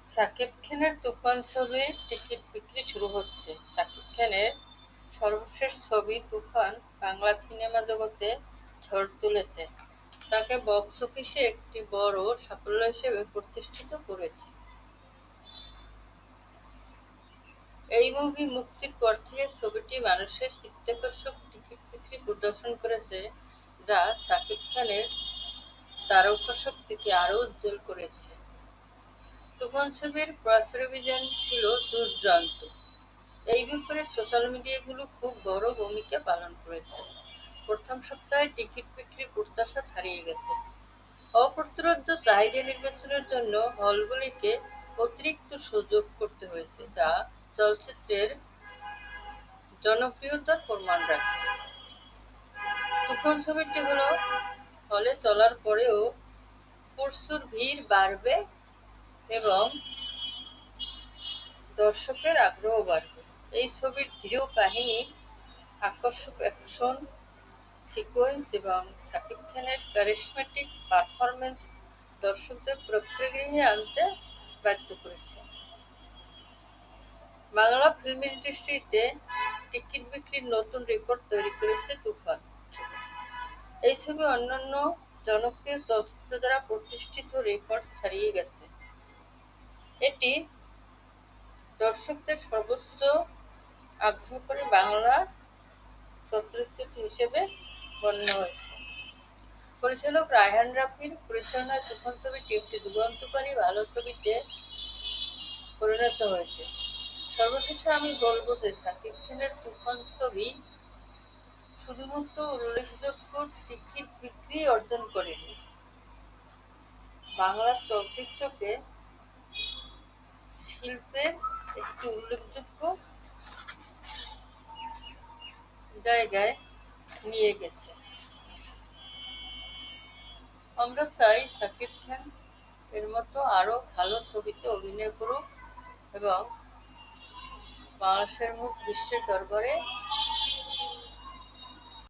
শাকিব খানের তুফান ছবির টিকিট বিক্রি শুরু হচ্ছে। শাকিব খানের সর্বশেষ ছবি তুফান বাংলা সিনেমা জগতে ঝড় তুলেছে, তাকে বক্স অফিসে একটি বড় সাফল্য হিসেবে প্রতিষ্ঠিত করেছে। এই মুভি মুক্তির পর থেকে ছবিটি মানুষের চিত্তাকর্ষক টিকিট বিক্রি প্রদর্শন করেছে, যা শাকিব খানের তারকাশক্তিকে আরও উজ্জ্বল করেছে। তুফান ছবির প্রচারাভিযান ছিল দুর্দান্ত। এই ব্যাপারে সোশ্যাল মিডিয়াগুলো খুব বড় ভূমিকা পালন করেছে। প্রথম সপ্তাহে টিকিট বিক্রির প্রত্যাশা ছাড়িয়ে গেছে। অপ্রতিরোধ্য চাহিদা নির্বাচনের জন্য হলগুলিকে অতিরিক্ত সুযোগ করতে হয়েছে, যা চলচ্চিত্রের জনপ্রিয়তার প্রমাণ রাখে। তুফান ছবিটি হলে চলার পরেও প্রচুর ভিড় বাড়বে এবং দর্শকের আগ্রহ বাড়বে। এই ছবির দৃঢ় কাহিনী, আকর্ষক অ্যাকশন সিকোয়েন্স এবং শাকিব খানের ক্যারিশমেটিক পারফরম্যান্স দর্শকদের প্রেক্ষাগৃহে আনতে বাধ্য করেছে। বাংলা ফিল্ম ইন্ডাস্ট্রিতে টিকিট বিক্রির নতুন রেকর্ড তৈরি করেছে তুফান ছবি। এই ছবি অন্যান্য জনপ্রিয় চলচ্চিত্র দ্বারা প্রতিষ্ঠিত রেকর্ড ছাড়িয়ে গেছে। এটি দর্শকদের সর্বোচ্চ আগ্রহকারী বাংলা চলচ্চিত্র হিসেবে গণ্য হয়েছে। পরিচালক রায়হান রাফির পরিচালনায় তুফান ছবিটি একটি যুগান্তকারী ভালো ছবিতে পরিণত হয়েছে। সর্বশেষে আমি বলব যে শাকিব খানের তুফান ছবি শুধুমাত্র উল্লেখযোগ্য টিকিট বিক্রি অর্জন করেনি, বাংলা চলচ্চিত্রকে শিল্পের একটি উল্লেখযোগ্য জায়গায় নিয়ে গেছে। আমরা চাই শাকিব খান এর মতো আরো ভালো ছবিতে অভিনয় করুক এবং বাংলাদেশের মুখ বিশ্বের দরবারে